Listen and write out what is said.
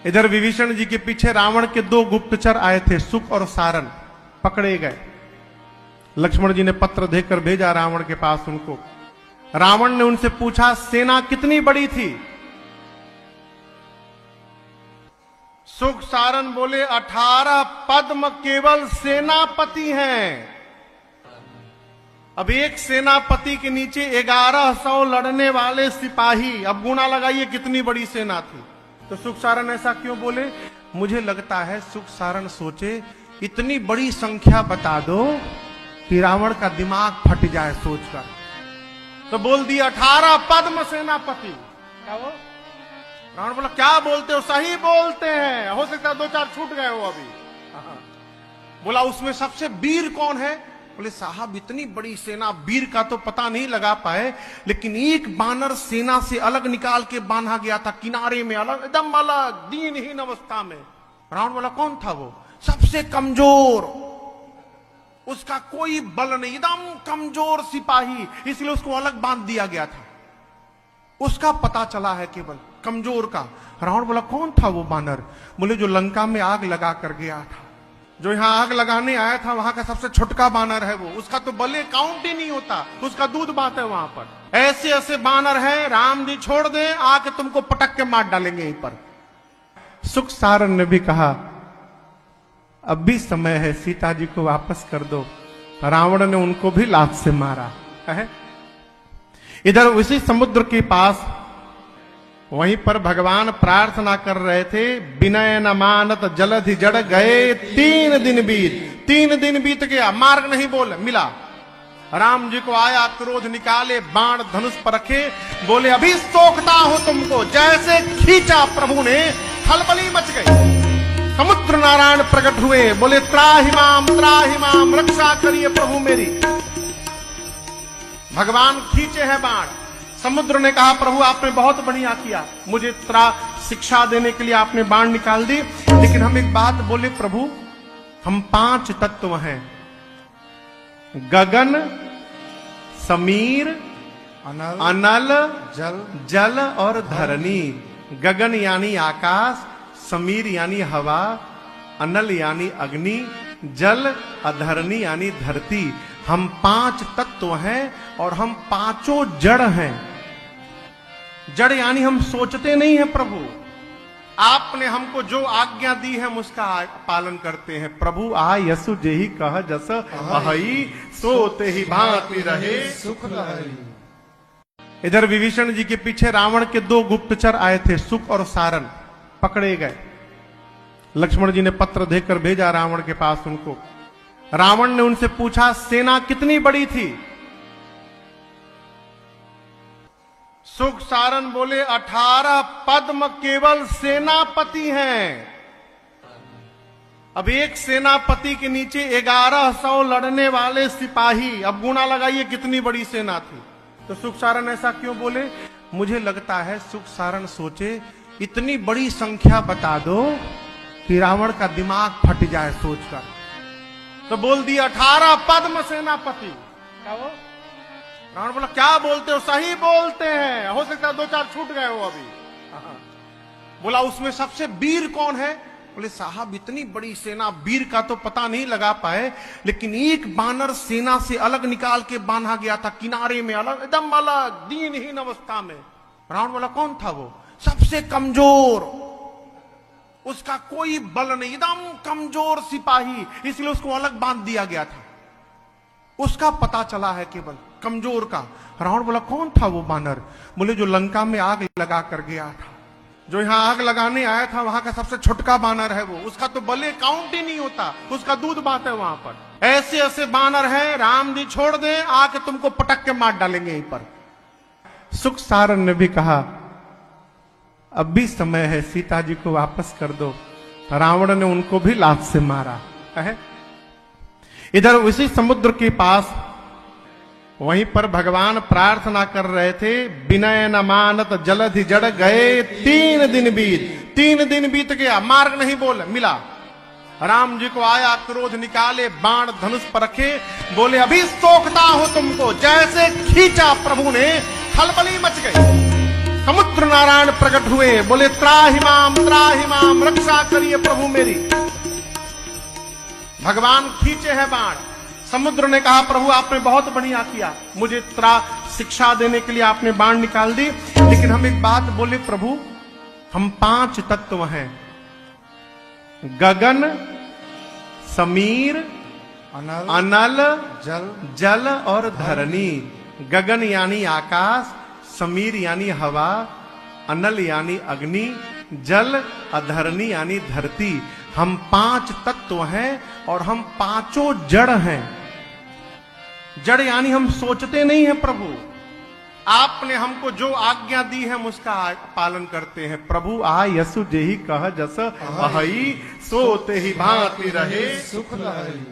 इधर विभीषण जी के पीछे रावण के दो गुप्तचर आए थे, सुक और सारन, पकड़े गए। लक्ष्मण जी ने पत्र देकर भेजा रावण के पास उनको। रावण ने उनसे पूछा सेना कितनी बड़ी थी? सुक सारन बोले 18 पद्म केवल सेनापति हैं। अब एक सेनापति के नीचे 1100 लड़ने वाले सिपाही, अब गुणा लगाइए कितनी बड़ी सेना थी। तो सुक सारन ऐसा क्यों बोले? मुझे लगता है सुक सारन सोचे इतनी बड़ी संख्या बता दो कि रावण का दिमाग फट जाए सोचकर। तो बोल दिया 18 पद्म सेनापति। क्या वो? रावण बोला क्या बोलते हो? सही बोलते हैं, हो सकता है 2-4 छूट गए हो अभी। बोला उसमें सबसे वीर कौन है? बोले साहब इतनी बड़ी सेना, वीर का तो पता नहीं लगा पाए, लेकिन एक बानर सेना से अलग निकाल के बांधा गया था, किनारे में अलग, एकदम अलग, दीनहीन अवस्था में। रावण बोला कौन था वो? सबसे कमजोर, उसका कोई बल नहीं, एकदम कमजोर सिपाही, इसलिए उसको अलग बांध दिया गया था। उसका पता चला है केवल, कमजोर का। रावण बोला कौन था वो बानर? बोले जो लंका में आग लगा कर गया था, जो यहां आग लगाने आया था, वहां का सबसे छोटका बानर है वो। उसका तो बले काउंट ही नहीं होता, उसका दूध बात है वहां पर। ऐसे ऐसे बानर हैं, राम जी छोड़ दे, आके तुमको पटक के मार डालेंगे यहीं पर। सुक सारन ने भी कहा अब भी समय है, सीता जी को वापस कर दो। रावण ने उनको भी लात से मारा है। इधर उसी समुद्र के पास वहीं पर भगवान प्रार्थना कर रहे थे, विनय न मानत जलधि जड़ गए 3 दिन बीत। 3 दिन बीत गया, मार्ग नहीं बोल मिला। राम जी को आया क्रोध, निकाले बाण धनुष पर रखे, बोले अभी सोखता हूं तुमको। जैसे खींचा प्रभु ने, खलबली मच गई। समुद्र नारायण प्रकट हुए, बोले त्राहि माम रक्षा करिए प्रभु मेरी। भगवान खींचे हैं बाण। समुद्र ने कहा प्रभु आपने बहुत बढ़िया किया, मुझे शिक्षा देने के लिए आपने बाण निकाल दी, लेकिन हम एक बात बोले प्रभु, हम 5 तत्व हैं, गगन, समीर, अनल, जल और धरणी। गगन यानी आकाश, समीर यानी हवा, अनल यानी अग्नि, जल, अधरणी यानी धरती। हम 5 तत्व हैं और हम 5 जड़ हैं। जड़ यानी हम सोचते नहीं हैं प्रभु, आपने हमको जो आज्ञा दी है हम उसका पालन करते हैं। प्रभु आ यसु जेहि कह जस अहई, सोते ही भांति रहे सुख लहरी। इधर विभीषण जी के पीछे रावण के 2 गुप्तचर आए थे, सुक और सारन, पकड़े गए। लक्ष्मण जी ने पत्र देकर भेजा रावण के पास उनको। रावण ने उनसे पूछा सेना कितनी बड़ी थी? सुक सारन बोले 18 पद्म केवल सेनापति हैं। अब एक सेनापति के नीचे 1100 लड़ने वाले सिपाही, अब गुणा लगाइए कितनी बड़ी सेना थी। तो सुक सारन ऐसा क्यों बोले? मुझे लगता है सुक सारन सोचे इतनी बड़ी संख्या बता दो कि रावण का दिमाग फट जाए सोचकर। तो बोल दिया 18 पद्म सेनापति। क्या वो? रावण बोला क्या बोलते हो? सही बोलते हैं, हो सकता है 2-4 छूट गए हो अभी। बोला उसमें सबसे वीर कौन है? बोले साहब इतनी बड़ी सेना, वीर का तो पता नहीं लगा पाए, लेकिन एक बानर सेना से अलग निकाल के बांधा गया था, किनारे में अलग, एकदम अलग, दीनहीन अवस्था में। रावण बोला कौन था वो? सबसे कमजोर, उसका कोई बल नहीं, एकदम कमजोर सिपाही, इसलिए उसको अलग बांध दिया गया था। उसका पता चला है केवल, कमजोर का। रावण बोला कौन था वो बानर? बोले जो लंका में आग लगा कर गया था, जो यहां आग लगाने आया था, वहां का सबसे छोटका बानर है वो। उसका तो बले काउंट ही नहीं होता, उसका दूध बात है वहां पर। ऐसे ऐसे बानर हैं, राम जी छोड़ दे, आके तुमको पटक के मार डालेंगे यहीं पर। सुक सारन ने भी कहा अब भी समय है, सीता जी को वापस कर दो। रावण ने उनको भी लात से मारा है। इधर उसी समुद्र के पास वहीं पर भगवान प्रार्थना कर रहे थे, विनय न मानत जलधि जड़ गए 3 दिन बीत। 3 दिन बीत गया, मार्ग नहीं बोल मिला। राम जी को आया क्रोध, निकाले बाण धनुष पर रखे, बोले अभी सोखता हूं तुमको। जैसे खींचा प्रभु ने, खलबली मच गई। समुद्र नारायण प्रकट हुए, बोले त्राहि माम रक्षा करिए प्रभु मेरी। भगवान खींचे हैं बाण, समुद्र ने कहा प्रभु आपने बहुत बढ़िया किया, मुझे शिक्षा देने के लिए आपने बाण निकाल दी, लेकिन हम एक बात बोले प्रभु, हम 5 तत्व हैं, गगन, समीर, अनल, जल और धरणी। गगन यानी आकाश, समीर यानी हवा, अनल यानी अग्नि, जल, अधरणी यानी धरती। हम 5 तत्व हैं और हम 5 जड़ हैं। जड़ यानी हम सोचते नहीं हैं प्रभु, आपने हमको जो आज्ञा दी है हम उसका पालन करते हैं। प्रभु आ यसु जेहि कह जस अहई, सोते ही भांति रहे सुख लहरी।